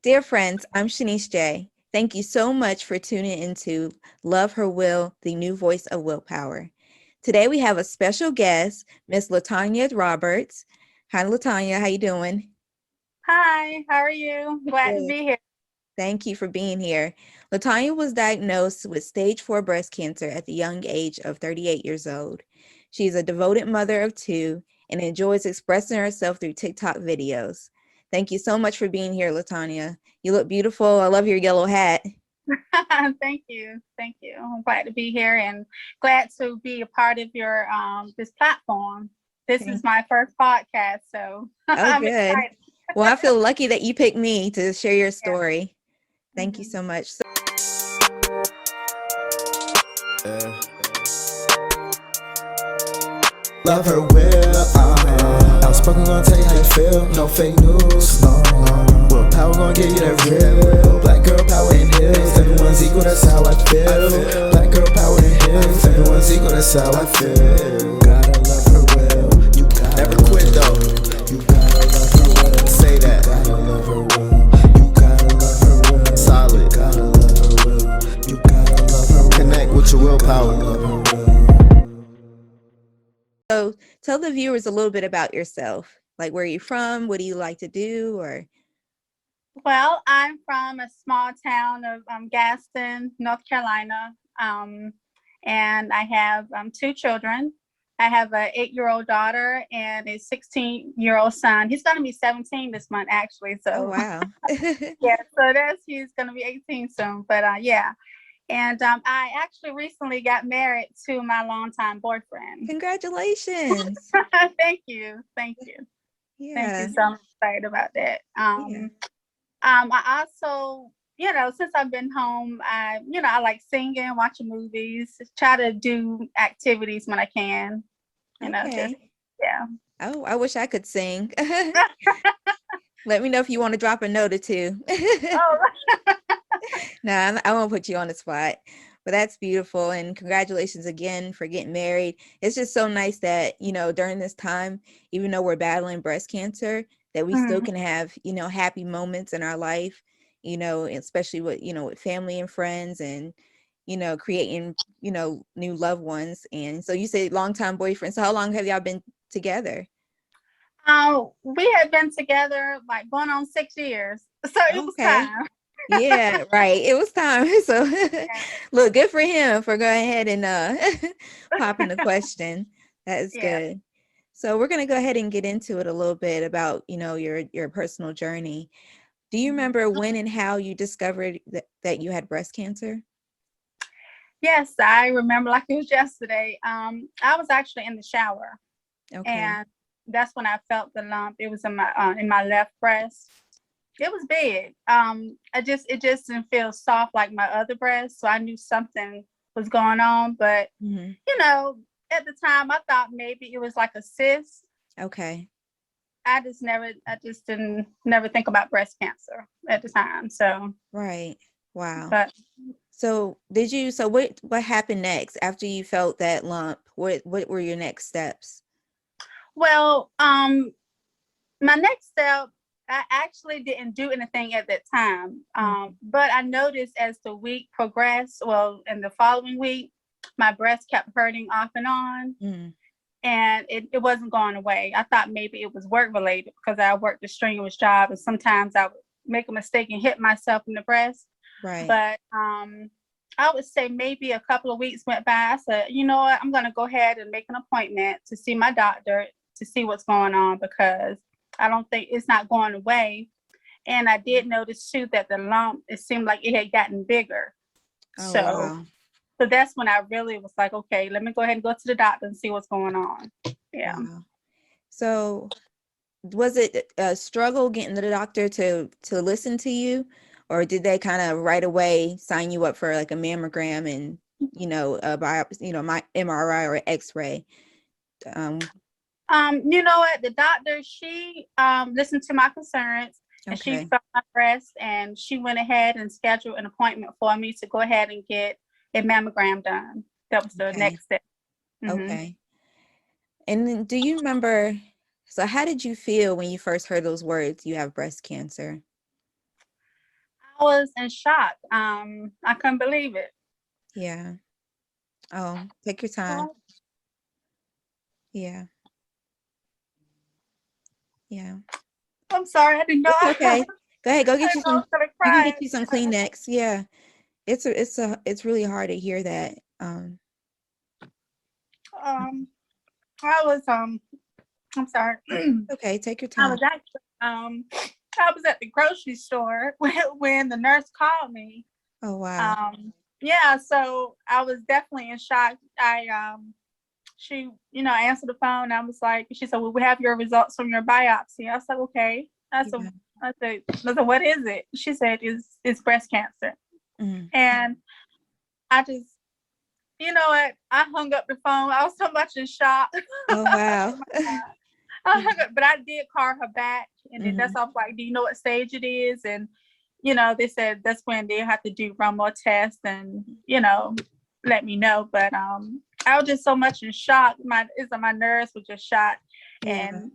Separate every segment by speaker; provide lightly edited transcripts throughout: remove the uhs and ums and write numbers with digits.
Speaker 1: Dear friends, I'm Shanice J. Thank you so much for tuning into Love Her Will, the new voice of Willpower. Today we have a special guest, Miss Latonya Roberts. Hi, Latonya. How you doing?
Speaker 2: Hi, how are you? Glad to
Speaker 1: Good.
Speaker 2: be here.
Speaker 1: Thank you for being here. Latonya was diagnosed with stage 4 breast cancer at the young age of 38 years old. She's a devoted mother of two and enjoys expressing herself through TikTok videos. Thank you so much for being here, Latonya. You look beautiful. I love your yellow hat.
Speaker 2: Thank you. Thank you. I'm glad to be here and glad to be a part of your this platform. This is my first podcast, so
Speaker 1: Oh,
Speaker 2: I'm
Speaker 1: good.
Speaker 2: excited.
Speaker 1: Well, I feel lucky that you picked me to share your
Speaker 2: Yeah.
Speaker 1: story. Thank you
Speaker 2: Mhm.
Speaker 1: so much.
Speaker 3: Love her will, outspoken, gonna tell you how you feel. No fake news, no. Willpower gonna get you that real. Black girl power in heels, everyone's equal, that's how I feel. Black girl power in heels, everyone's equal, that's how I feel. Gotta love her will, you gotta
Speaker 4: never quit though.
Speaker 3: You gotta love her will,
Speaker 4: Say that.
Speaker 3: gotta love her will. You gotta love her will,
Speaker 4: Solid.
Speaker 3: gotta love her will. You gotta love her will.
Speaker 4: Connect with your willpower.
Speaker 3: Love her will.
Speaker 1: So tell the viewers a little bit about yourself. Like, where are you from? What do you like to do? Or
Speaker 2: Well, I'm from a small town of Gaston, North Carolina, and I have two children. I have an 8-year-old daughter and a 16-year-old son. He's going to be 17 this month, actually.
Speaker 1: oh
Speaker 2: So
Speaker 1: wow.
Speaker 2: yeah, so he's going to be 18 soon. But yeah, and I actually recently got married to my longtime boyfriend.
Speaker 1: Congratulations.
Speaker 2: Thank you, thank you, thank you.
Speaker 1: Yeah.
Speaker 2: So I'm excited about that.
Speaker 1: Yeah.
Speaker 2: I also, since I've been home, I like singing, watching movies, try to do activities when I can. Just
Speaker 1: Okay.
Speaker 2: yeah.
Speaker 1: Oh, I wish I could sing. Let me know if you want to drop a note or two.
Speaker 2: Oh,
Speaker 1: No, I won't put you on the spot, but that's beautiful. And congratulations again for getting married. It's just so nice that, during this time, even though we're battling breast cancer, that we still
Speaker 2: mhm.
Speaker 1: can have, happy moments in our life, especially with family and friends and, creating, new loved ones. And so you say longtime boyfriend. So how long have y'all been together?
Speaker 2: We had been together like going on 6 years, so it was
Speaker 1: Okay.
Speaker 2: time.
Speaker 1: Yeah, right. It was time. So
Speaker 2: Yeah.
Speaker 1: look, good for him for going ahead and popping the question. That is
Speaker 2: Yeah.
Speaker 1: good. So we're gonna go ahead and get into it a little bit about, your personal journey. Do you
Speaker 2: Mhm.
Speaker 1: remember when and how you discovered that you had breast cancer?
Speaker 2: Yes, I remember like it was yesterday. I was actually in the shower,
Speaker 1: Okay.
Speaker 2: and that's when I felt the lump. It was in my left breast. It was big. It just didn't feel soft like my other breast, so I knew something was going on. But
Speaker 1: Hmm.
Speaker 2: you know, at the time, I thought maybe it was like a cyst.
Speaker 1: Okay.
Speaker 2: I just didn't never think about breast cancer at the time. So,
Speaker 1: Right. Wow.
Speaker 2: but
Speaker 1: So what happened next after you felt that lump? What were your next steps?
Speaker 2: well, my next step, I actually didn't do anything at that time.
Speaker 1: Mhm.
Speaker 2: But I noticed as the week progressed, well, in the following week, my breast kept hurting off and on,
Speaker 1: Mm.
Speaker 2: and it wasn't going away. I thought maybe it was work related because I worked a strenuous job, and sometimes I would make a mistake and hit myself in the breast.
Speaker 1: Right.
Speaker 2: But I would say maybe a couple of weeks went by. I said, you know what, I'm going to go ahead and make an appointment to see my doctor to see what's going on because I don't think it's not going away. And I did notice too that the lump, it seemed like it had gotten bigger.
Speaker 1: Oh
Speaker 2: So,
Speaker 1: wow.
Speaker 2: so that's when I really was like, okay, let me go ahead and go to the doctor and see what's going on. Yeah.
Speaker 1: Wow. So was it a struggle getting the doctor to listen to you, or did they kind of right away sign you up for like a mammogram and a biopsy, my MRI or X-ray? Um,
Speaker 2: You know what? The doctor, she listened to my concerns and she
Speaker 1: okay,
Speaker 2: felt my breast and she went ahead and scheduled an appointment for me to go ahead and get a mammogram done. That was the
Speaker 1: okay,
Speaker 2: next step. Hmm.
Speaker 1: okay. And then do you remember? So how did you feel when you first heard those words? You have breast cancer.
Speaker 2: was in shock. I couldn't believe it.
Speaker 1: Yeah. Oh, take your time. Yeah. Yeah.
Speaker 2: I'm sorry, I didn't know.
Speaker 1: It's okay. Go ahead, go
Speaker 2: I
Speaker 1: get you
Speaker 2: didn't know I was
Speaker 1: some,
Speaker 2: gonna
Speaker 1: you can
Speaker 2: cry.
Speaker 1: get you some Kleenex. Yeah. It's really hard to hear that.
Speaker 2: I was I'm sorry.
Speaker 1: Okay, take your
Speaker 2: I
Speaker 1: time.
Speaker 2: was actually I was at the grocery store when the nurse called me.
Speaker 1: Oh, wow.
Speaker 2: Yeah, so I was definitely in shock. She, answered the phone. I was like, she said, "Well, we have your results from your biopsy." I said, "Okay."
Speaker 1: Yeah.
Speaker 2: I said, "What is it?" She said, "It's breast cancer."
Speaker 1: Mm.
Speaker 2: And I just, you know what? I hung up the phone. I was so much in shock.
Speaker 1: Oh, wow.
Speaker 2: I hung up, but I did call her back, and then that's
Speaker 1: Mhm.
Speaker 2: off. Like, "Do you know what stage it is?" And they said that's when they have to do one more test and let me know. But I was just so much in shock. My nerves were just shot,
Speaker 1: Yeah.
Speaker 2: and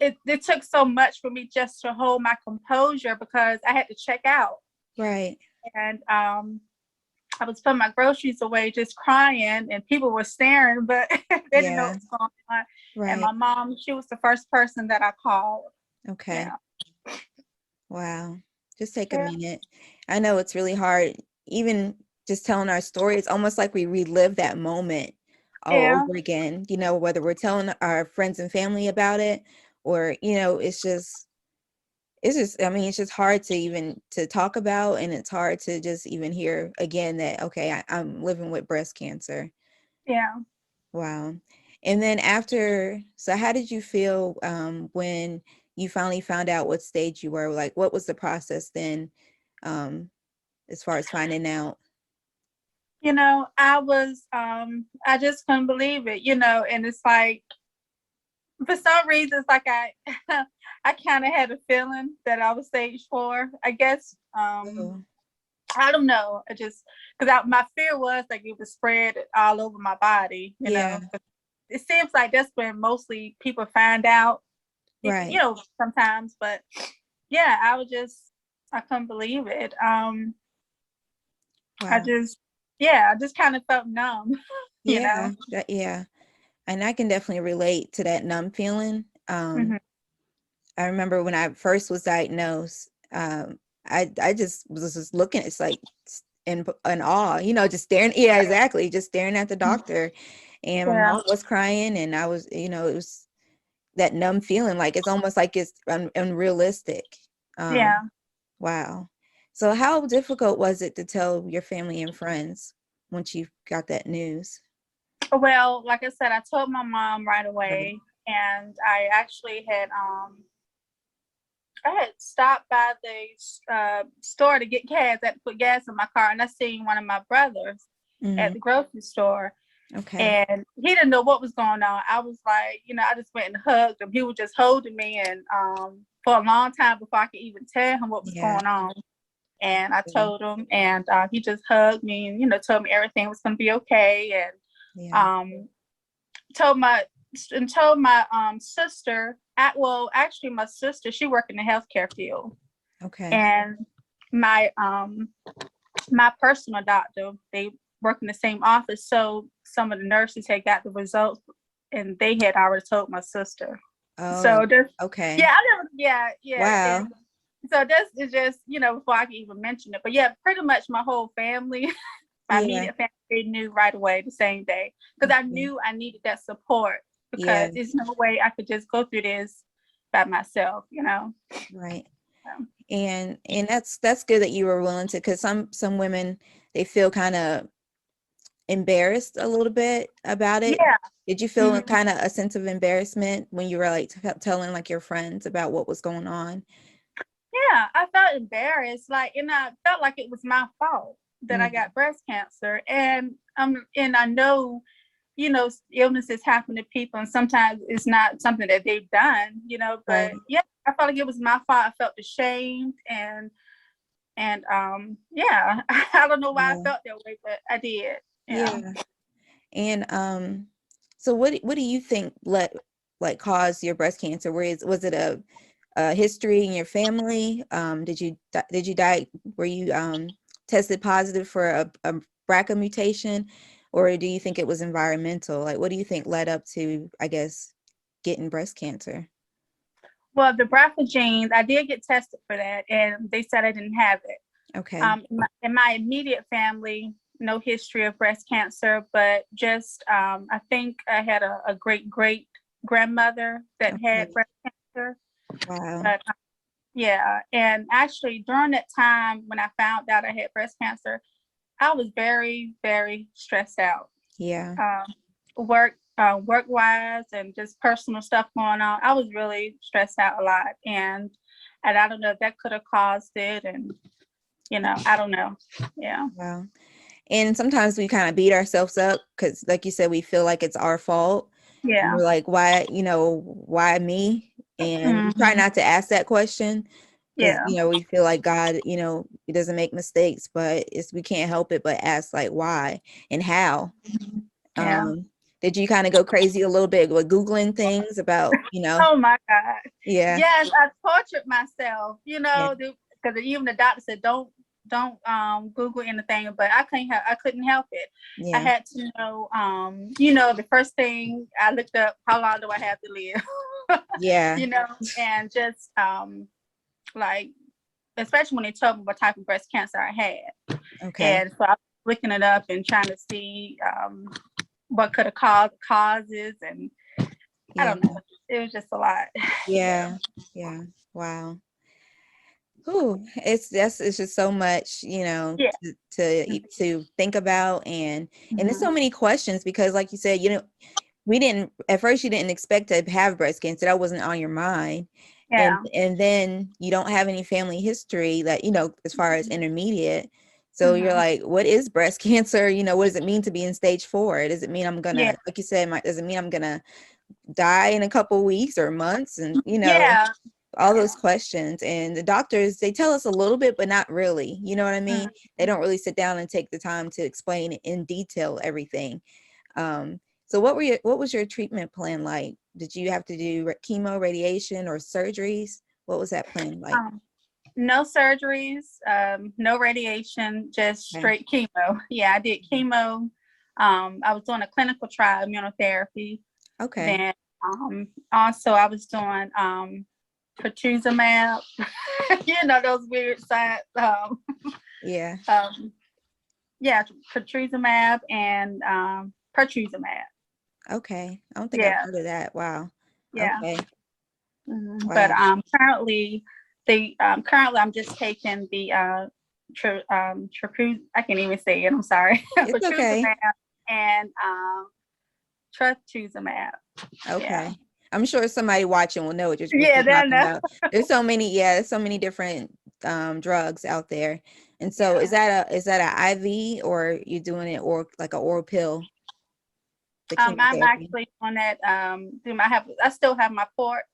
Speaker 2: it took so much for me just to hold my composure because I had to check out.
Speaker 1: Right.
Speaker 2: And I was putting my groceries away, just crying, and people were staring, but they didn't know
Speaker 1: Yeah.
Speaker 2: what was going on. And
Speaker 1: Right.
Speaker 2: my mom, she was the first person that I called.
Speaker 1: Okay.
Speaker 2: Yeah.
Speaker 1: Wow. Just take a
Speaker 2: Yeah.
Speaker 1: minute. I know it's really hard. Even just telling our story, it's almost like we relive that moment all
Speaker 2: Yeah.
Speaker 1: over again, whether we're telling our friends and family about it or, I mean, it's just hard to even to talk about, and it's hard to just even hear again that, okay, I'm living with breast cancer.
Speaker 2: Yeah.
Speaker 1: Wow. And then so how did you feel when you finally found out what stage you were? Like, what was the process then, as far as finding out?
Speaker 2: I just couldn't believe it, and it's like, for some reasons, like I kind of had a feeling that I was stage 4, I guess.
Speaker 1: Oh,
Speaker 2: I don't know. Because my fear was like it would spread all over my body,
Speaker 1: yeah,
Speaker 2: It seems like that's when mostly people find out,
Speaker 1: right.
Speaker 2: sometimes, but yeah, I couldn't believe it. I
Speaker 1: Wow.
Speaker 2: just, yeah, I just kind of felt numb, you know?
Speaker 1: Yeah. And I can definitely relate to that numb feeling.
Speaker 2: Mhm.
Speaker 1: I remember when I first was diagnosed, I just was just looking, it's like in awe, just staring. Yeah, exactly. Just staring at the doctor. And my
Speaker 2: Yeah.
Speaker 1: mom was crying, and I was, it was that numb feeling, like it's almost like it's unrealistic.
Speaker 2: Yeah.
Speaker 1: Wow. So how difficult was it to tell your family and friends once you got that news?
Speaker 2: Well, like I said, I told my mom right
Speaker 1: Right.
Speaker 2: away, and I actually had stopped by the store to get gas. I had to put gas in my car, and I seen one of my brothers at
Speaker 1: Mhm.
Speaker 2: the grocery store,
Speaker 1: Okay.
Speaker 2: and he didn't know what was going on. I was like, I just went and hugged him. He was just holding me, and for a long time before I could even tell him what was
Speaker 1: Yeah.
Speaker 2: going on. And I
Speaker 1: Yeah.
Speaker 2: told him, and he just hugged me, and told me everything was going to be okay, and
Speaker 1: Yeah.
Speaker 2: told my sister. Well, actually, my sister, she worked in the healthcare field,
Speaker 1: Okay.
Speaker 2: and my my personal doctor, they work in the same office. So some of the nurses had got the results, and they had already told my sister.
Speaker 1: Oh,
Speaker 2: So that's,
Speaker 1: okay.
Speaker 2: yeah, yeah.
Speaker 1: Wow.
Speaker 2: And so this is just, before I can even mention it. But yeah, pretty much my whole family, my
Speaker 1: Yeah.
Speaker 2: immediate family, they knew right away the same day, because I
Speaker 1: Okay.
Speaker 2: knew I needed that support,
Speaker 1: Yeah.
Speaker 2: because there's no way I could just go through this by myself.
Speaker 1: Right.
Speaker 2: So,
Speaker 1: And that's good that you were willing to, because some women, they feel kind of embarrassed a little bit about it.
Speaker 2: yeah.
Speaker 1: Did you feel
Speaker 2: Mhm.
Speaker 1: kind of a sense of embarrassment when you were like telling like your friends about what was going on?
Speaker 2: Yeah, I felt embarrassed, and I felt like it was my fault that I
Speaker 1: Mm,
Speaker 2: got breast cancer, and I know, illnesses happen to people, and sometimes it's not something that they've done,
Speaker 1: right.
Speaker 2: but yeah, I felt like it was my fault. I felt ashamed, and yeah, I don't know why I
Speaker 1: Yeah.
Speaker 2: felt that way, but I did. Yeah.
Speaker 1: Yeah. And so what do you think caused your breast cancer? Was it a history in your family? Did you die? Were you tested positive for a BRCA mutation, or do you think it was environmental? Like, what do you think led up to, I guess, getting breast cancer?
Speaker 2: Well, the BRCA genes, I did get tested for that, and they said I didn't have it.
Speaker 1: Okay.
Speaker 2: In my immediate family, no history of breast cancer, but just I think I had a great grandmother that had breast cancer.
Speaker 1: Wow.
Speaker 2: But yeah, and actually during that time when I found out I had breast cancer, I was very, very stressed out.
Speaker 1: Yeah.
Speaker 2: Work wise and just personal stuff going on. I was really stressed out a lot, and I don't know if that could have caused it, and I don't know. Yeah.
Speaker 1: Wow. And sometimes we kind of beat ourselves up because, like you said, we feel like it's our fault.
Speaker 2: Yeah.
Speaker 1: And we're like, why me? And we try not to ask that question because, we feel like God, he doesn't make mistakes, but we can't help it but ask, like, why and how.
Speaker 2: Yeah.
Speaker 1: Did you kind of go crazy a little bit with Googling things about,
Speaker 2: Oh my God.
Speaker 1: Yeah.
Speaker 2: Yes, I tortured myself, because even the doctor said don't Google anything, but I couldn't help it.
Speaker 1: Yeah.
Speaker 2: I had to know, the first thing I looked up, how long do I have to live?
Speaker 1: Yeah.
Speaker 2: And just like, especially when they told me what type of breast cancer I had.
Speaker 1: Okay.
Speaker 2: And so I was looking it up and trying to see what could have caused causes, and I don't know. It was just a lot.
Speaker 1: Yeah. Yeah. Wow. Ooh, it's just so much, to think about, and there's so many questions because, like you said, we didn't at first, you didn't expect to have breast cancer. That wasn't on your mind.
Speaker 2: Yeah.
Speaker 1: And then you don't have any family history that, as far as intermediate. So you're like, what is breast cancer? What does it mean to be in stage 4? Does it mean I'm gonna, like you said, does it mean I'm gonna die in a couple weeks or months? And all those questions. And the doctors, they tell us a little bit, but not really. You know what I mean? They don't really sit down and take the time to explain in detail everything. So what was your treatment plan like? Did you have to do chemo, radiation, or surgeries? What was that plan like?
Speaker 2: No surgeries, no radiation, just straight chemo. Yeah, I did chemo. I was doing a clinical trial, immunotherapy.
Speaker 1: Okay.
Speaker 2: Then also I was doing pertuzumab. Those weird science.
Speaker 1: Yeah.
Speaker 2: Pertuzumab and pertuzumab.
Speaker 1: Okay. I don't think I've heard of that. Wow.
Speaker 2: Yeah.
Speaker 1: Okay.
Speaker 2: Wow.
Speaker 1: But
Speaker 2: currently I'm just taking the I can't even say it. I'm sorry.
Speaker 1: It's okay.
Speaker 2: And trastuzumab.
Speaker 1: Okay.
Speaker 2: Yeah.
Speaker 1: I'm sure somebody watching will know what you're
Speaker 2: talking
Speaker 1: about. There's so many different drugs out there. And so is that an IV, or you doing it or like an oral pill?
Speaker 2: I'm actually on that. I still have my port.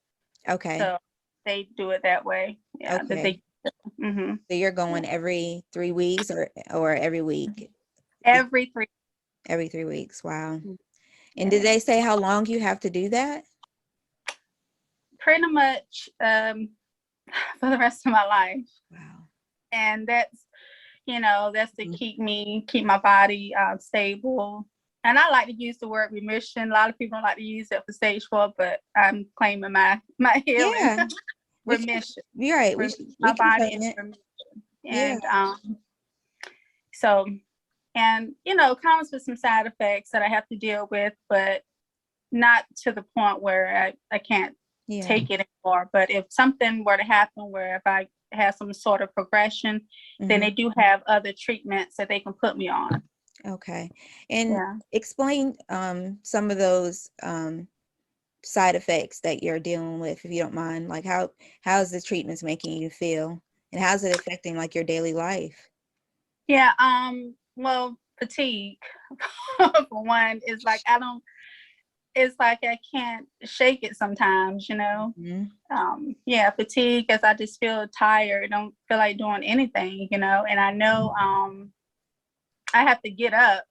Speaker 1: Okay.
Speaker 2: So they do it that way. Yeah.
Speaker 1: Okay. So you're going every 3 weeks or every week?
Speaker 2: Every 3.
Speaker 1: Every 3 weeks. Wow. And did they say how long you have to do that?
Speaker 2: Pretty much for the rest of my life.
Speaker 1: Wow.
Speaker 2: And that's to keep my body stable. And I like to use the word remission. A lot of people don't like to use it for stage 4, but I'm claiming my healing.
Speaker 1: Yeah.
Speaker 2: Remission.
Speaker 1: You're right.
Speaker 2: My body is remission. And comes with some side effects that I have to deal with, but not to the point where I can't take it anymore. But if something were to happen where if I have some sort of progression, then they do have other treatments that they can put me on.
Speaker 1: Okay. And explain some of those side effects that you're dealing with, if you don't mind. Like how's the treatments making you feel, and how's it affecting like your daily life?
Speaker 2: Yeah. Well, fatigue for one is like it's like I can't shake it sometimes, fatigue, because I just feel tired. I don't feel like doing anything, and I know I have to get up,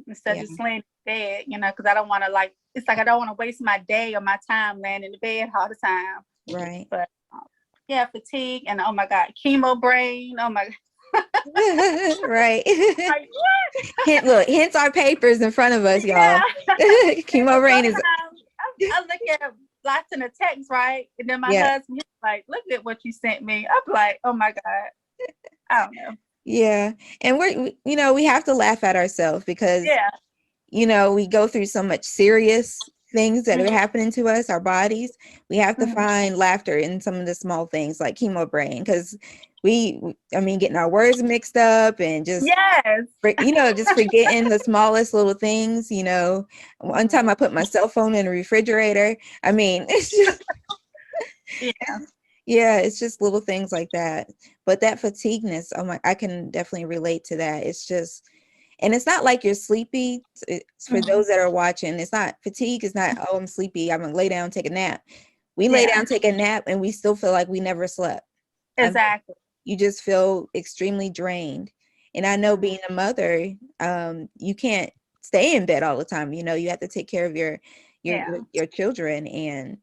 Speaker 2: instead of just laying in bed, because I don't want to I don't want to waste my day or my time laying in the bed all the time.
Speaker 1: Right.
Speaker 2: But yeah, fatigue, and oh my God, chemo brain. Oh my God.
Speaker 1: Right.
Speaker 2: Like, what?
Speaker 1: Hence our papers in front of us,
Speaker 2: Yeah.
Speaker 1: y'all. Chemo brain is,
Speaker 2: Sometimes I look at lots in the text, right? And then my
Speaker 1: yeah,
Speaker 2: husband, he's like, look at what you sent me. I'm like, oh my God. I don't know.
Speaker 1: yeah. And we have to laugh at ourselves because,
Speaker 2: Yeah.
Speaker 1: we go through so much serious things that are
Speaker 2: Mhm.
Speaker 1: happening to us, our bodies. We have to
Speaker 2: Mhm.
Speaker 1: find laughter in some of the small things like chemo brain because getting our words mixed up and just
Speaker 2: Yes.
Speaker 1: just forgetting the smallest little things. One time I put my cell phone in the refrigerator. It's just,
Speaker 2: Yeah.
Speaker 1: yeah, it's just little things like that. But that fatigueness, I can definitely relate to that. It's just, and it's not like you're sleepy. It's for those that are watching. It's not fatigue. It's not, oh, I'm sleepy, I'm gonna lay down, take a nap. We lay
Speaker 2: Yeah.
Speaker 1: down, take a nap, and we still feel like we never slept.
Speaker 2: Exactly.
Speaker 1: You just feel extremely drained. And I know being a mother, you can't stay in bed all the time. You have to take care of
Speaker 2: Yeah.
Speaker 1: your children and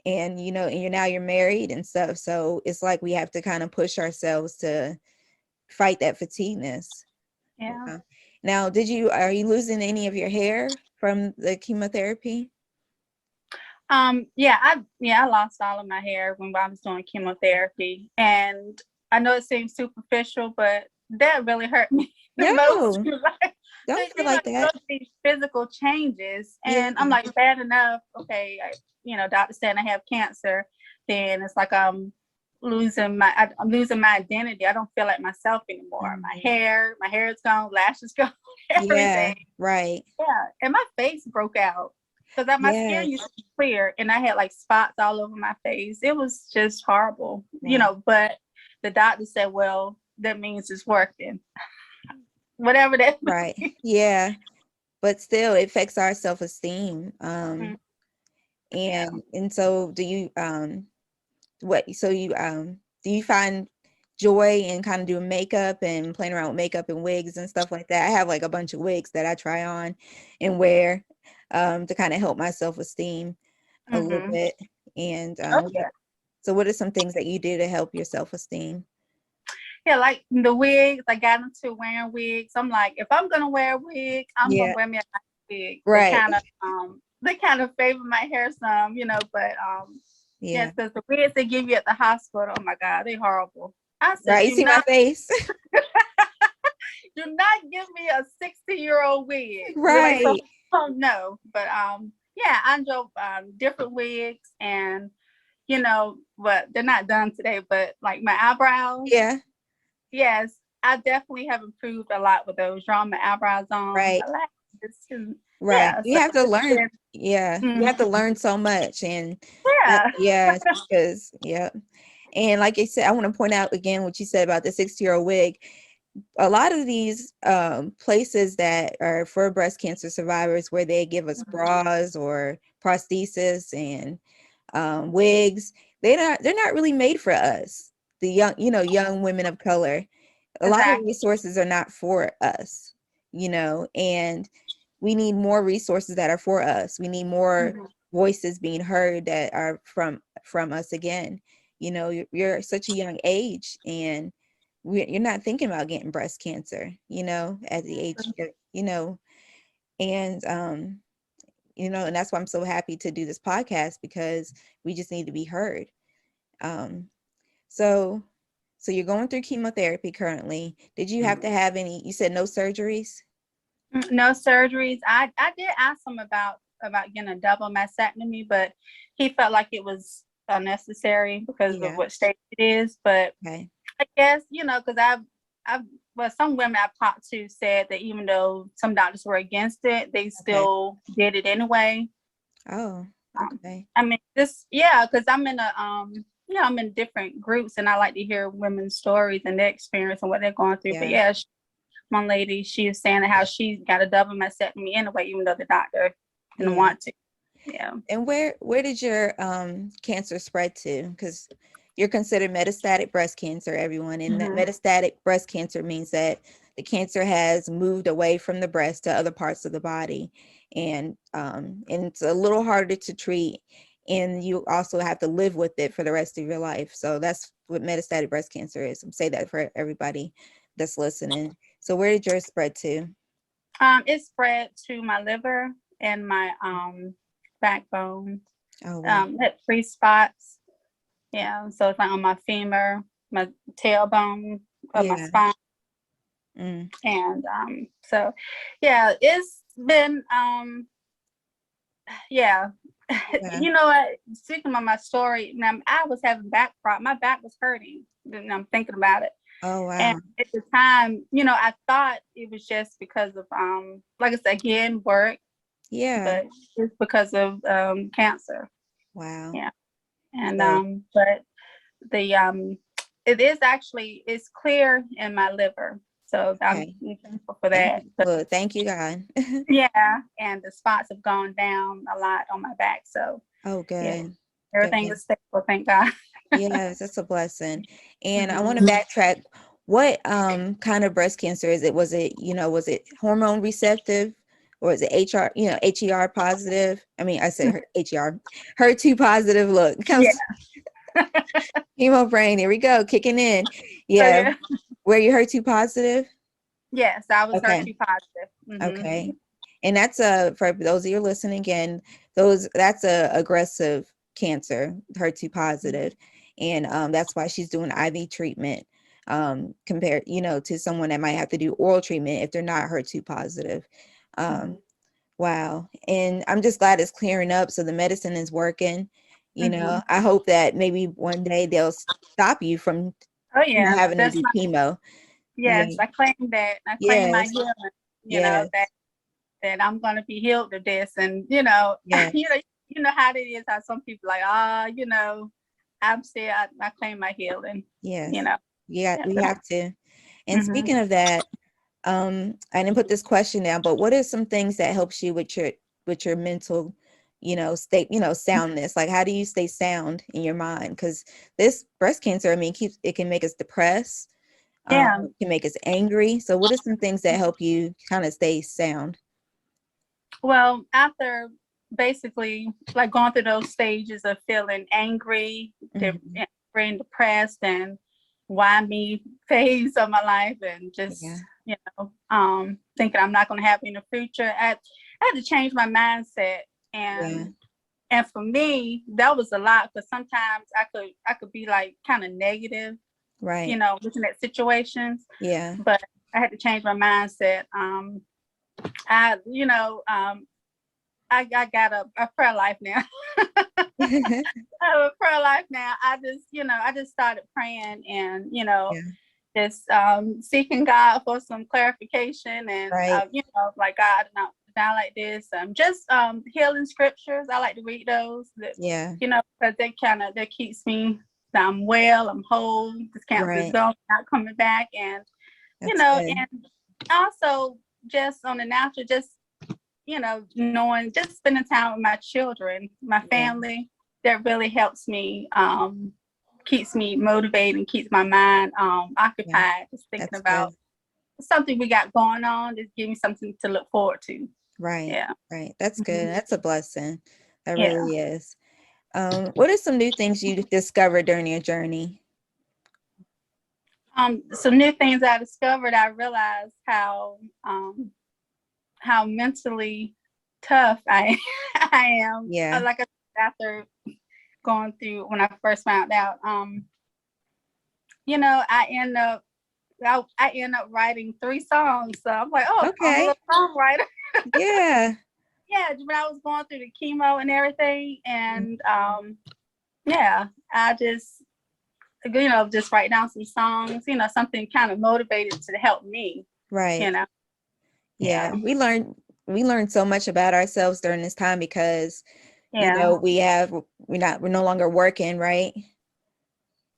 Speaker 1: you're married and stuff. So it's like we have to kind of push ourselves to fight that fatigueness.
Speaker 2: Yeah.
Speaker 1: Yeah. Now, are you losing any of your hair from the chemotherapy?
Speaker 2: I lost all of my hair when I was doing chemotherapy. And I know it seems superficial, but that really hurt me the most.
Speaker 1: No,
Speaker 2: Like,
Speaker 1: don't
Speaker 2: because
Speaker 1: feel like
Speaker 2: you go
Speaker 1: that.
Speaker 2: through these physical changes,
Speaker 1: Yeah,
Speaker 2: and I'm like, bad enough. Okay, doctor saying I have cancer, then it's like I'm losing my identity. I don't feel like myself anymore. My hair is gone, lashes gone,
Speaker 1: yeah,
Speaker 2: everything.
Speaker 1: right.
Speaker 2: Yeah, and my face broke out because my
Speaker 1: Yes.
Speaker 2: skin used to be clear, and I had like spots all over my face. It was just horrible,
Speaker 1: Wow.
Speaker 2: But the doctor said, "Well, that means it's working, whatever that
Speaker 1: Right.
Speaker 2: means."
Speaker 1: Yeah. But still, it affects our self-esteem.
Speaker 2: Mm, yeah.
Speaker 1: And so do you do you find joy in kind of doing makeup and playing around with makeup and wigs and stuff like that? I have like a bunch of wigs that I try on and wear to kind of help my self-esteem a little
Speaker 2: Mm-hmm.
Speaker 1: bit. And
Speaker 2: Oh yeah.
Speaker 1: so what are some things that you do to help your self-esteem?
Speaker 2: Yeah, like the wigs. I got into wearing wigs. I'm like, if I'm gonna wear a wig, I'm
Speaker 1: Yeah,
Speaker 2: gonna wear me a nice wig.
Speaker 1: right.
Speaker 2: They kind of favor my hair some, but
Speaker 1: Yeah.
Speaker 2: yes, because the wigs they give you at the hospital, oh my God, they horrible. I said,
Speaker 1: Right. You see my face?
Speaker 2: do not give me a 60-year-old wig. Like,
Speaker 1: Right.
Speaker 2: oh no. But yeah, I enjoy different wigs, and but they're not done today. But like my eyebrows,
Speaker 1: Yeah.
Speaker 2: yes, I definitely have improved a lot with those. Drawing my eyebrows on,
Speaker 1: Right. Right.
Speaker 2: yeah.
Speaker 1: You
Speaker 2: So
Speaker 1: have to
Speaker 2: it's
Speaker 1: learn.
Speaker 2: been,
Speaker 1: Yeah. You have to learn so much. And
Speaker 2: yeah.
Speaker 1: yeah, because, yeah. And like I said, I want to point out again what you said about the 60-year-old wig. A lot of these places that are for breast cancer survivors where they give us bras or prosthesis and wigs, they're not really made for us, the young women of color. A lot of
Speaker 2: Exactly.
Speaker 1: resources are not for us, and we need more resources that are for us. We need more
Speaker 2: Mhm.
Speaker 1: voices being heard that are from us again. You're such a young age, and you're not thinking about getting breast cancer, at the age, and and that's why I'm so happy to do this podcast because we just need to be heard. Um, so, so you're going through chemotherapy currently. Did you have to have any? You said no surgeries?
Speaker 2: No surgeries. I did ask him about getting a double mastectomy, but he felt like it was unnecessary because of
Speaker 1: Yeah.
Speaker 2: what stage it is. But
Speaker 1: Okay.
Speaker 2: I guess because some women I've talked to said that even though some doctors were against it, they
Speaker 1: Okay.
Speaker 2: still did it anyway.
Speaker 1: Oh, okay.
Speaker 2: I mean, because I'm in I'm in different groups, and I like to hear women's stories and their experience and what they're going through. But
Speaker 1: Yeah.
Speaker 2: yeah, one lady, she was saying how she got a double mastectomy anyway, even though the doctor didn't
Speaker 1: Yeah.
Speaker 2: want to. Yeah.
Speaker 1: And where did your cancer spread to? Because you're considered metastatic breast cancer, everyone. And that
Speaker 2: Mhm.
Speaker 1: metastatic breast cancer means that the cancer has moved away from the breast to other parts of the body. And it's a little harder to treat. and you also have to live with it for the rest of your life. So that's what metastatic breast cancer is. I'm say that for everybody that's listening. So where did yours spread to?
Speaker 2: It spread to my liver and my backbone.
Speaker 1: Oh, wow.
Speaker 2: Had 3 spots. Yeah, so it's like on my femur, my tailbone, my
Speaker 1: Yeah.
Speaker 2: spine,
Speaker 1: Mm.
Speaker 2: and so yeah, it's been yeah.
Speaker 1: Yeah.
Speaker 2: You know what? Speaking of my story, now I was having back problem. My back was hurting, and I'm thinking about it.
Speaker 1: Oh, wow.
Speaker 2: And at the time, you know, I thought it was just because of like I said again, work,
Speaker 1: Yeah.
Speaker 2: but it's because of cancer.
Speaker 1: Wow.
Speaker 2: Yeah. And
Speaker 1: So,
Speaker 2: but the it is actually, it's clear in my liver. So I'm
Speaker 1: okay.
Speaker 2: thankful for that. But
Speaker 1: Look, thank you, God.
Speaker 2: yeah, and the spots have gone down a lot on my back. So
Speaker 1: Oh,
Speaker 2: yeah,
Speaker 1: good.
Speaker 2: everything
Speaker 1: Good.
Speaker 2: is stable, thank God.
Speaker 1: Yes, that's a blessing. And I want to
Speaker 2: Mhm.
Speaker 1: backtrack. What kind of breast cancer is it? Was it, was it hormone receptive, or is it HR, HER positive? I mean, I said HER, HER2 positive. Look,
Speaker 2: Yeah.
Speaker 1: comes chemo brain. Here we go, kicking in.
Speaker 2: So
Speaker 1: Yeah.
Speaker 2: yeah.
Speaker 1: Were you HER2 positive?
Speaker 2: Yes, I was
Speaker 1: Okay.
Speaker 2: HER2 positive. Mhm.
Speaker 1: Okay. And that's for those of you listening again, that's a aggressive cancer, HER2 positive. And that's why she's doing IV treatment, compared, to someone that might have to do oral treatment if they're not HER2 positive. Wow. And I'm just glad it's clearing up. So the medicine is working. I hope that maybe one day they'll stop you from
Speaker 2: Oh yeah,
Speaker 1: having to
Speaker 2: that's
Speaker 1: do
Speaker 2: my,
Speaker 1: chemo.
Speaker 2: yes.
Speaker 1: Yeah.
Speaker 2: I claim that. I claim my
Speaker 1: Yes.
Speaker 2: healing. You know
Speaker 1: Yes.
Speaker 2: that I'm gonna be healed of this, and you know,
Speaker 1: Yes.
Speaker 2: you know how it is. How some people like, you know, I'm still. I claim my healing.
Speaker 1: Yes.
Speaker 2: You know.
Speaker 1: Yeah,
Speaker 2: Yeah.
Speaker 1: we have to. And
Speaker 2: Mm-hmm.
Speaker 1: speaking of that, I didn't put this question down, but what are some things that helps you with your mental, state, soundness? Like, how do you stay sound in your mind? Because this breast cancer, I mean, it can make us depressed,
Speaker 2: Yeah.
Speaker 1: it can make us angry. So what are some things that help you kind of stay sound?
Speaker 2: Well, after basically like going through those stages of feeling angry,
Speaker 1: Mhm.
Speaker 2: being depressed, and why me phase of my life, and just
Speaker 1: Yeah.
Speaker 2: thinking I'm not going to have in the future, I had to change my mindset.
Speaker 1: Yeah.
Speaker 2: And for me, that was a lot, because sometimes I could be like kind of negative,
Speaker 1: Right.
Speaker 2: looking at situations.
Speaker 1: Yeah.
Speaker 2: But I had to change my mindset. I you know I got a prayer life now. I have a prayer life now. I just started praying, and
Speaker 1: Yeah.
Speaker 2: just seeking God for some clarification, and
Speaker 1: Right.
Speaker 2: like, God, not like this. Just healing scriptures. I like to read those.
Speaker 1: Yeah.
Speaker 2: Because that keeps me. I'm well. I'm whole. This cancer is
Speaker 1: Right.
Speaker 2: gone, not coming back, and
Speaker 1: That's good.
Speaker 2: and also just on the natural, just knowing, just spending time with my children, my family, that really helps me, keeps me motivated and keeps my mind occupied, just thinking
Speaker 1: That's
Speaker 2: about
Speaker 1: good.
Speaker 2: something we got going on, just give me something to look forward to.
Speaker 1: Right.
Speaker 2: Yeah.
Speaker 1: Right. That's good. That's a blessing. That
Speaker 2: Yeah.
Speaker 1: really is. What are some new things you discovered during your journey?
Speaker 2: Some new things I discovered. I realized how mentally tough I am.
Speaker 1: Yeah.
Speaker 2: Like I said, after going through, when I first found out, I end up writing 3 songs. So I'm like, oh, I'm a
Speaker 1: Okay.
Speaker 2: little songwriter.
Speaker 1: Yeah.
Speaker 2: Yeah, when I was going through the chemo and everything, and yeah, I just just write down some songs, something kind of motivated to help me.
Speaker 1: Right.
Speaker 2: Yeah.
Speaker 1: Yeah. We learned so much about ourselves during this time because,
Speaker 2: Yeah.
Speaker 1: we're no longer working, right?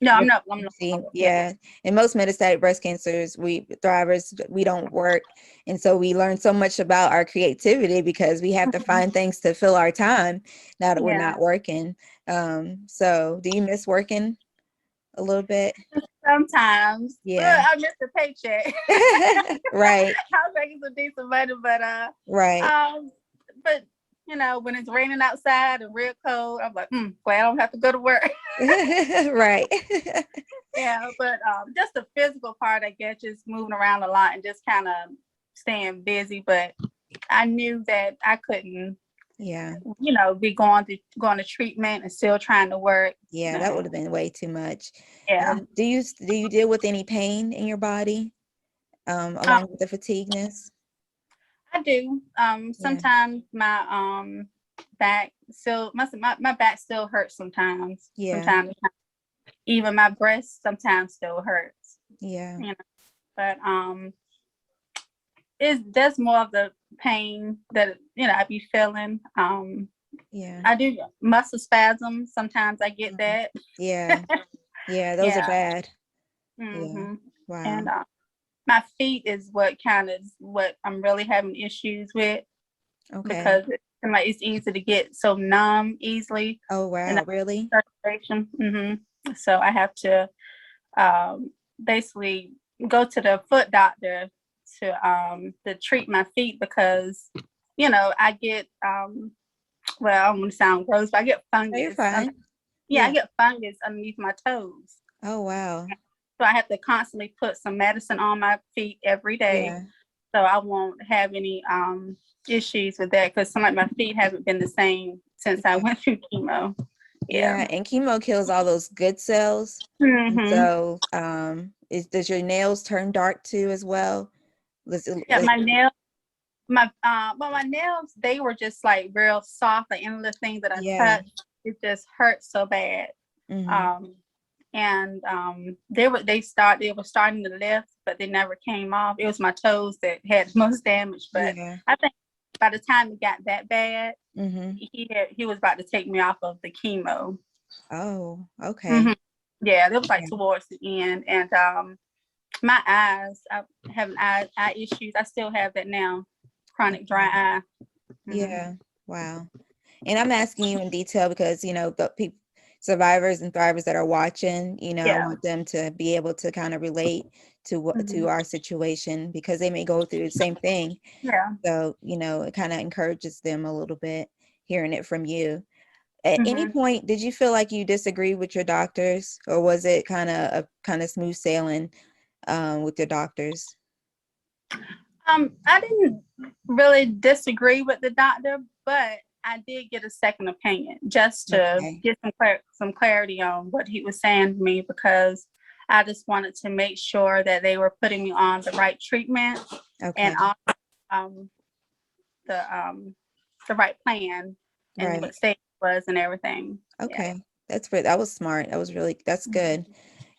Speaker 2: No, I'm not.
Speaker 1: See, yeah. And most metastatic breast cancers, we don't work. And so we learn so much about our creativity because we have to find things to fill our time now that we're
Speaker 2: Yeah.
Speaker 1: not working. So do you miss working a little bit?
Speaker 2: Sometimes.
Speaker 1: Yeah.
Speaker 2: I miss the paycheck.
Speaker 1: Right.
Speaker 2: I was making some decent money, but
Speaker 1: Right.
Speaker 2: but you know, when it's raining outside and real cold, I'm like, glad I don't have to go to work.
Speaker 1: Right.
Speaker 2: Yeah, but just the physical part, I guess, just moving around a lot and just kind of staying busy. But I knew that I couldn't,
Speaker 1: Yeah.
Speaker 2: you know, be going to treatment and still trying to work.
Speaker 1: Yeah, that would have been way too much.
Speaker 2: Yeah.
Speaker 1: Do you deal with any pain in your body, along with the fatigueness?
Speaker 2: I do. Sometimes my back still my back still hurts sometimes.
Speaker 1: Yeah.
Speaker 2: Sometimes even my breast sometimes still hurts.
Speaker 1: Yeah.
Speaker 2: You know, but that's more of the pain that, you know, I be feeling.
Speaker 1: Yeah.
Speaker 2: I do muscle spasms. Sometimes I get that.
Speaker 1: Yeah. Yeah, those are bad.
Speaker 2: Mm-hmm.
Speaker 1: Yeah. Wow.
Speaker 2: And my feet is what I'm really having issues with.
Speaker 1: Okay.
Speaker 2: Because it's easy to get so numb easily.
Speaker 1: Oh wow, really?
Speaker 2: Mm-hmm. So I have to basically go to the foot doctor to treat my feet because, you know, I get well, I'm gonna sound gross, but I get fungus.
Speaker 1: Oh, you're fine.
Speaker 2: I get fungus underneath my toes.
Speaker 1: Oh wow.
Speaker 2: So I have to constantly put some medicine on my feet every day.
Speaker 1: Yeah.
Speaker 2: So I won't have any issues with that because some of my feet haven't been the same since I went through chemo.
Speaker 1: Yeah, and chemo kills all those good cells.
Speaker 2: Mm-hmm.
Speaker 1: So does your nails turn dark too as well?
Speaker 2: My nails, my nails, they were just like real soft. Like any of the things that I touched, it just hurt so bad.
Speaker 1: Mm-hmm.
Speaker 2: And they were starting to lift, but they never came off. It was my toes that had the most damage. But I think by the time it got that bad, he was about to take me off of the chemo.
Speaker 1: Oh, okay.
Speaker 2: Mm-hmm. Yeah, that was like towards the end. And my eyes, I have eye issues. I still have that now, chronic dry eye. Mm-hmm.
Speaker 1: Yeah. Wow. And I'm asking you in detail because, you know, the people, survivors and thrivers that are watching, you know, I want them to be able to kind of relate to what to our situation because they may go through the same thing.
Speaker 2: Yeah.
Speaker 1: So, you know, it kind of encourages them a little bit hearing it from you. At any point, did you feel like you disagreed with your doctors, or was it kind of smooth sailing with your doctors?
Speaker 2: I didn't really disagree with the doctor, but I did get a second opinion just to get some clarity on what he was saying to me because I just wanted to make sure that they were putting me on the right treatment and the right plan and what stage it was and everything.
Speaker 1: Okay, that was smart. That's good.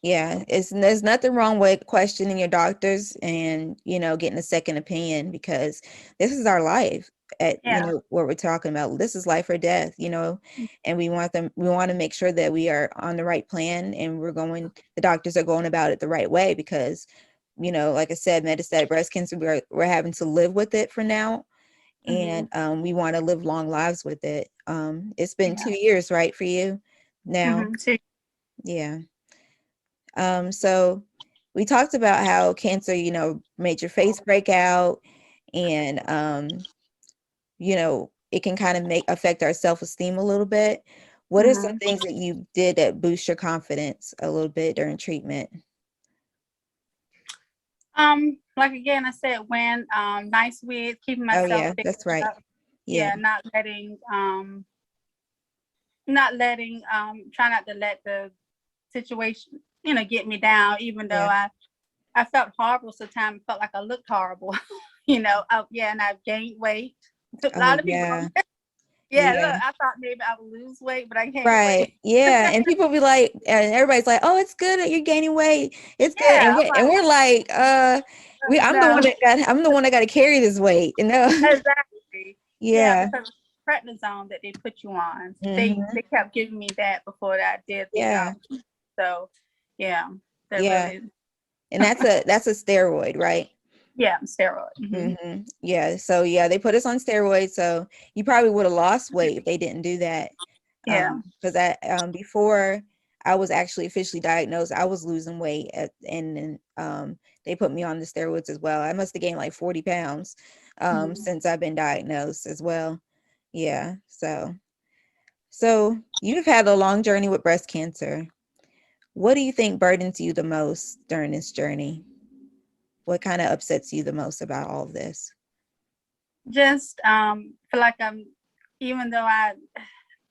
Speaker 1: Yeah, there's nothing wrong with questioning your doctors and, you know, getting a second opinion because this is our life. You know, what we're talking about. This is life or death, you know, and we want to make sure that we are on the right plan and the doctors are going about it the right way because, you know, like I said, metastatic breast cancer, we're having to live with it for now. And we want to live long lives with it. It's been 2 years, right, for you now? Yeah. So we talked about how cancer, you know, made your face break out and, you know, it can kind of affect our self-esteem a little bit. What are some things that you did that boost your confidence a little bit during treatment?
Speaker 2: Like again, I said, when nice with keeping myself.
Speaker 1: Oh yeah, that's right.
Speaker 2: Yeah, not letting try not to let the situation, you know, get me down, even though I felt horrible sometimes. Felt like I looked horrible, you know. And I've gained weight. A lot of people. Look, I thought maybe I would lose weight, but I gained weight.
Speaker 1: Yeah, and people be like, and everybody's like, "Oh, it's good that you're gaining weight. It's good," and we're like, I'm the one that got to carry this weight, you know.
Speaker 2: Exactly.
Speaker 1: Yeah.
Speaker 2: Because prednisone that they put you on, they kept giving me that before I did. So really.
Speaker 1: And that's a steroid, right?
Speaker 2: Yeah, steroid.
Speaker 1: Yeah, so they put us on steroids, so you probably would have lost weight if they didn't do that. Because before I was actually officially diagnosed, I was losing weight and they put me on the steroids as well. I must have gained like 40 pounds since I've been diagnosed as well. Yeah. So you've had a long journey with breast cancer. What do you think burdens you the most during this journey? What kind of upsets you the most about all of this?
Speaker 2: Just feel like I'm, even though I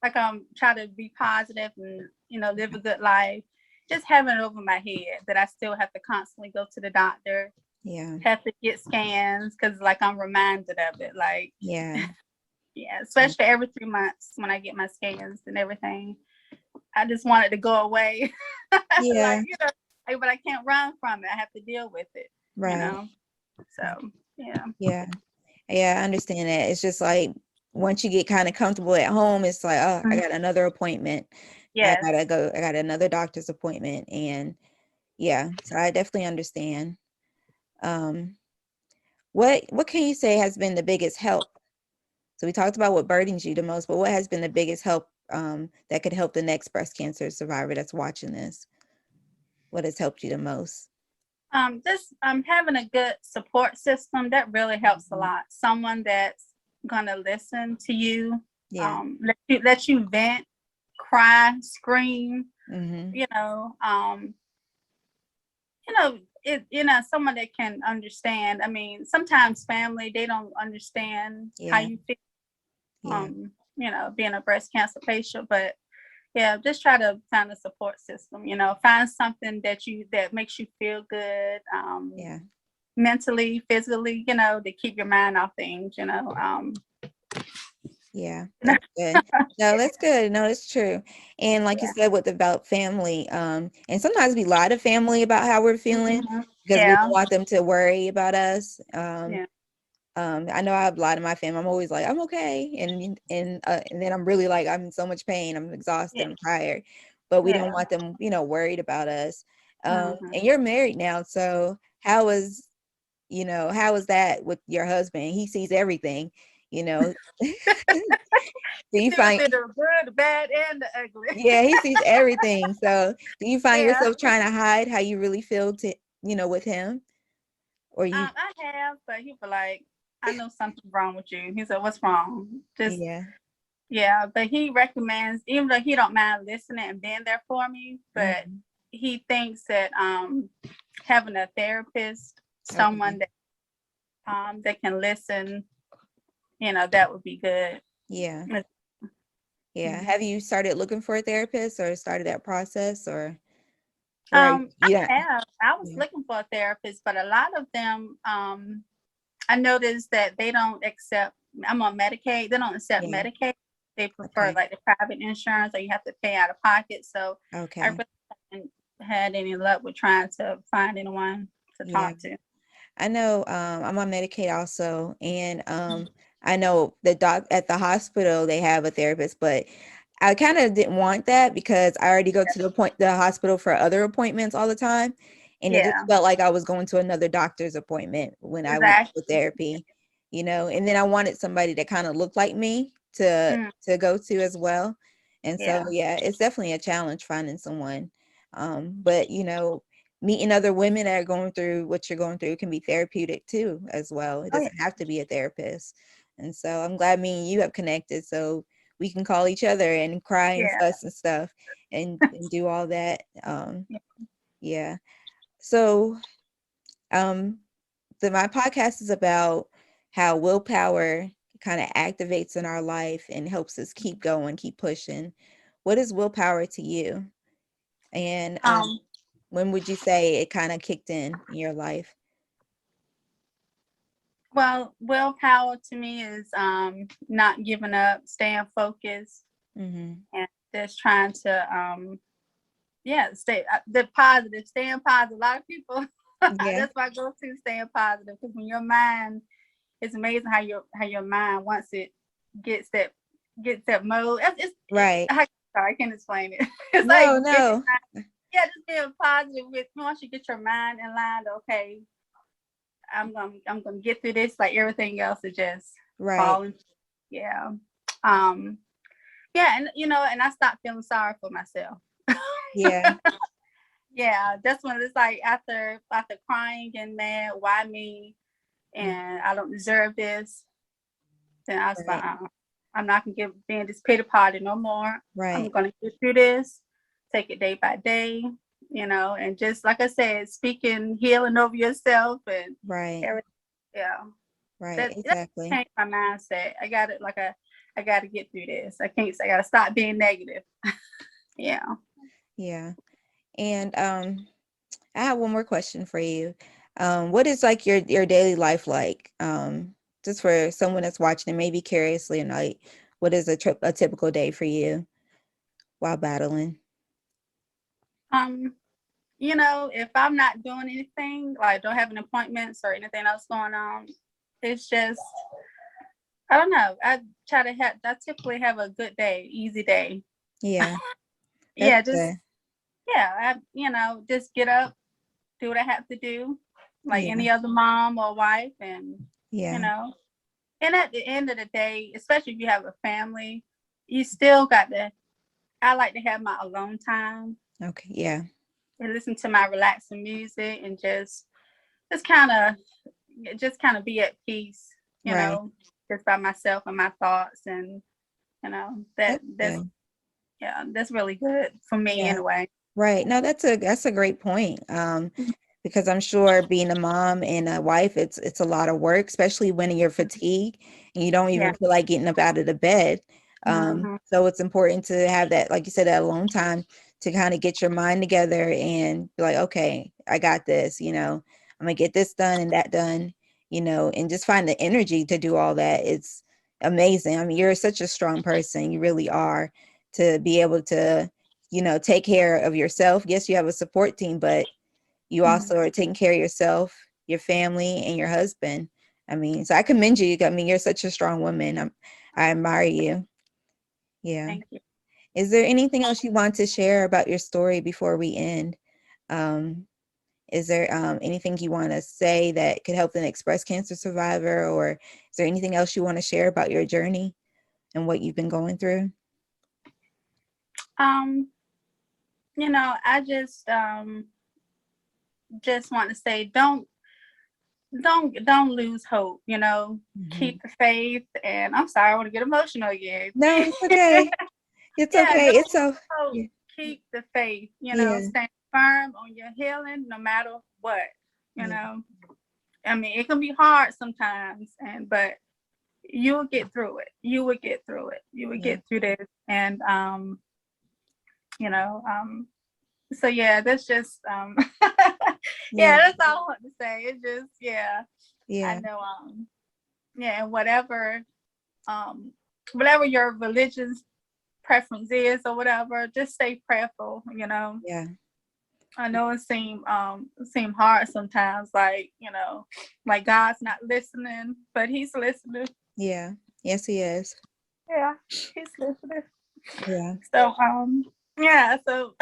Speaker 2: like try to be positive and live a good life, just having it over my head that I still have to constantly go to the doctor,
Speaker 1: Yeah.
Speaker 2: have to get scans because like I'm reminded of it. Like
Speaker 1: Yeah.
Speaker 2: yeah, especially every 3 months when I get my scans and everything. I just want it to go away.
Speaker 1: Yeah.
Speaker 2: But I can't run from it. I have to deal with it.
Speaker 1: Right.
Speaker 2: So yeah.
Speaker 1: Yeah. Yeah, I understand that. It's just like once you get kind of comfortable at home, it's like, oh, I got another appointment. I
Speaker 2: Yes.
Speaker 1: gotta go. I got another doctor's appointment. And yeah, so I definitely understand. Um, what can you say has been the biggest help? So we talked about what burdens you the most, but what has been the biggest help that could help the next breast cancer survivor that's watching this? What has helped you the most?
Speaker 2: Just having a good support system that really helps a
Speaker 1: Mhm.
Speaker 2: lot. Someone that's gonna listen to you,
Speaker 1: Yeah.
Speaker 2: let you vent, cry, scream,
Speaker 1: Mm-hmm.
Speaker 2: you know, someone that can understand. I mean, sometimes family, they don't understand how
Speaker 1: Yeah.
Speaker 2: you feel,
Speaker 1: Yeah.
Speaker 2: being a breast cancer patient, but yeah, just try to find a support system, find something that makes you feel good,
Speaker 1: Yeah.
Speaker 2: mentally, physically, to keep your mind off things,
Speaker 1: Yeah, that's good. No, that's good. No, it's true. And like you
Speaker 2: Yeah.
Speaker 1: said, with about family, and sometimes we lie to family about how we're feeling
Speaker 2: Mhm.
Speaker 1: because we
Speaker 2: Yeah.
Speaker 1: don't want them to worry about us.
Speaker 2: Yeah.
Speaker 1: I know I have lied to my family. I'm always like, I'm okay, and then I'm really like, I'm in so much pain. I'm exhausted.
Speaker 2: Yeah.
Speaker 1: I'm tired, but we don't
Speaker 2: Yeah.
Speaker 1: want them, worried about us.
Speaker 2: Mhm.
Speaker 1: And you're married now, so how is that with your husband? He sees everything, you know. Do
Speaker 2: You
Speaker 1: you
Speaker 2: see what's
Speaker 1: find
Speaker 2: in the good, the bad, and the ugly.
Speaker 1: Yeah, he sees everything. So do you find
Speaker 2: Yeah.
Speaker 1: yourself trying to hide how you really feel with him? Or you
Speaker 2: I have, but he was like, I know something's wrong with you. He said, what's wrong? Just
Speaker 1: Yeah.
Speaker 2: yeah, but he recommends, even though he don't mind listening and being there for me, but
Speaker 1: Mhm.
Speaker 2: he thinks that having a therapist,
Speaker 1: Okay.
Speaker 2: someone that can listen, that would be good.
Speaker 1: Yeah. Yeah.
Speaker 2: Mhm.
Speaker 1: Have you started looking for a therapist or started that process or
Speaker 2: I
Speaker 1: you not?
Speaker 2: have. I was
Speaker 1: Yeah.
Speaker 2: looking for a therapist, but a lot of them, I noticed that they don't accept. I'm on Medicaid. They don't accept
Speaker 1: Yeah.
Speaker 2: Medicaid. They prefer
Speaker 1: Okay.
Speaker 2: like the private insurance, or you have to pay out of pocket. So I
Speaker 1: Okay.
Speaker 2: really haven't had any luck with trying to find anyone to
Speaker 1: Yeah.
Speaker 2: talk to.
Speaker 1: I know I'm on Medicaid also, and I know the doc at the hospital they have a therapist, but I kind of didn't want that because I already go to the hospital for other appointments all the time, and it just
Speaker 2: Yeah,
Speaker 1: felt like I was going to another doctor's appointment when I went to
Speaker 2: exactly.
Speaker 1: therapy, and then I wanted somebody that kind of looked like me
Speaker 2: Mm,
Speaker 1: to go to as well, and so
Speaker 2: yeah.
Speaker 1: yeah, it's definitely a challenge finding someone, but meeting other women that are going through what you're going through can be therapeutic too, as well. It
Speaker 2: Oh yeah.
Speaker 1: doesn't have to be a therapist. And so I'm glad me and you have connected so we can call each other and cry and
Speaker 2: Yeah.
Speaker 1: fuss and stuff and do all that. Yeah. So my podcast is about how willpower kind of activates in our life and helps us keep going, keep pushing. What is willpower to you? And
Speaker 2: Um.
Speaker 1: when would you say it kind of kicked in your life?
Speaker 2: Well, willpower to me is not giving up, staying focused,
Speaker 1: Mm-hmm.
Speaker 2: and just trying to stay the positive, staying positive. A lot of people
Speaker 1: Yeah.
Speaker 2: that's my go-to, staying positive, because when your mind, it's amazing how your mind, once it gets that mode,
Speaker 1: Right.
Speaker 2: sorry, I can't explain it. It's like
Speaker 1: No, no.
Speaker 2: just being positive with, once you get your mind in line, okay, I'm gonna get through this, like everything else is just
Speaker 1: Right.
Speaker 2: falling. Yeah. um yeah, and I stopped feeling sorry for myself.
Speaker 1: Yeah.
Speaker 2: Yeah, that's when it's like, after crying and mad, why me?
Speaker 1: Mm,
Speaker 2: And I don't deserve this. Then I was like,
Speaker 1: right.
Speaker 2: I'm not gonna give being this pity party no more. I'm
Speaker 1: Right.
Speaker 2: gonna get through this, take it day by day, and just like I said, speaking healing over yourself and
Speaker 1: Right.
Speaker 2: everything. Yeah,
Speaker 1: Right.
Speaker 2: that
Speaker 1: Exactly.
Speaker 2: changed my mindset. I got it. I got to get through this. I can't. I got to stop being negative. Yeah.
Speaker 1: Yeah. And I have one more question for you. What is like your daily life like? Just for someone that's watching and maybe curiously and like, what is a typical day for you while battling?
Speaker 2: If I'm not doing anything, like don't have any appointments or anything else going on, it's just I don't know. I typically have a good day, easy day.
Speaker 1: Yeah, that's
Speaker 2: Yeah, just
Speaker 1: good.
Speaker 2: yeah, just get up, do what I have to do, like
Speaker 1: Yeah,
Speaker 2: any other mom or wife, and you
Speaker 1: yeah,
Speaker 2: know, and at the end of the day, especially if you have a family, you still got to. I like to have my alone time
Speaker 1: okay, yeah,
Speaker 2: and listen to my relaxing music and just kind of be at peace,
Speaker 1: right.
Speaker 2: just by myself and my thoughts, and
Speaker 1: That's
Speaker 2: that's
Speaker 1: good.
Speaker 2: yeah, that's really good for me
Speaker 1: Yeah,
Speaker 2: anyway.
Speaker 1: right. No, that's a great point. Because I'm sure being a mom and a wife, it's a lot of work, especially when you're fatigued and you don't
Speaker 2: Yeah.
Speaker 1: even feel like getting up out of the bed.
Speaker 2: Hmm.
Speaker 1: So it's important to have that, like you said, that alone time to kind of get your mind together and be like, okay, I got this, I'm gonna get this done and that done, and just find the energy to do all that. It's amazing. I mean, you're such a strong person. You really are, to be able to, take care of yourself. Yes, you have a support team, but you also are taking care of yourself, your family, and your husband. I mean, so I commend you. I mean, you're such a strong woman. I admire you. Yeah.
Speaker 2: Thank you.
Speaker 1: Is there anything else you want to share about your story before we end? Um, is there anything you want to say that could help an express cancer survivor, or is there anything else you want to share about your journey and what you've been going through?
Speaker 2: Um, I just want to say don't lose hope,
Speaker 1: Mhm.
Speaker 2: keep the faith, and I'm sorry, I want to get emotional again.
Speaker 1: No, it's okay. It's
Speaker 2: Yeah,
Speaker 1: okay.
Speaker 2: don't
Speaker 1: It's so,
Speaker 2: hope,
Speaker 1: yeah.
Speaker 2: keep the faith,
Speaker 1: Yeah.
Speaker 2: stand firm on your healing no matter what, you
Speaker 1: Yeah.
Speaker 2: know. I mean, it can be hard sometimes, but you will get through it. You will get through it. You will
Speaker 1: Yeah.
Speaker 2: get through this. And you know, so yeah, that's just
Speaker 1: Yeah.
Speaker 2: yeah, that's all I want to say. It's just yeah, I
Speaker 1: Yeah.
Speaker 2: know yeah, and um whatever your religious preference is or whatever, just stay prayerful.
Speaker 1: Yeah.
Speaker 2: I know it seem hard sometimes, like God's not listening, but He's listening.
Speaker 1: Yeah. Yes, he is.
Speaker 2: Yeah, He's listening.
Speaker 1: Yeah.
Speaker 2: So yeah, so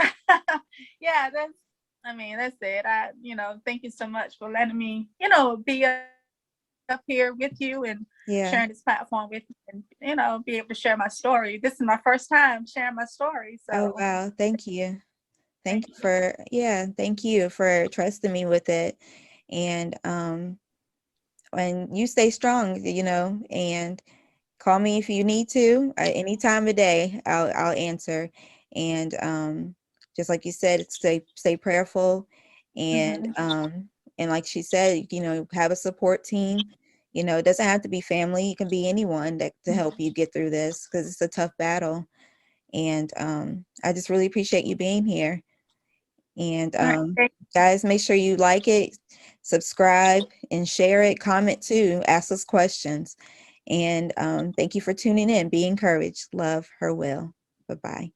Speaker 2: yeah, that's it. Thank you so much for letting me, be up here with you and
Speaker 1: Yeah.
Speaker 2: sharing this platform with you, and be able to share my story. This is my first time sharing my story,
Speaker 1: Oh,
Speaker 2: so
Speaker 1: wow. Thank you.
Speaker 2: thank you.
Speaker 1: Thank you for trusting me with it. And you stay strong, and call me if you need to, any time of day. I'll answer. And just like you said, stay prayerful, and
Speaker 2: Hmm.
Speaker 1: like she said, have a support team. It doesn't have to be family. It can be anyone that to help you get through this, because it's a tough battle. And I just really appreciate you being here. And
Speaker 2: All right,
Speaker 1: guys, make sure you like it, subscribe, and share it. Comment too. Ask us questions. And thank you for tuning in. Be encouraged. Love, her will. Bye-bye.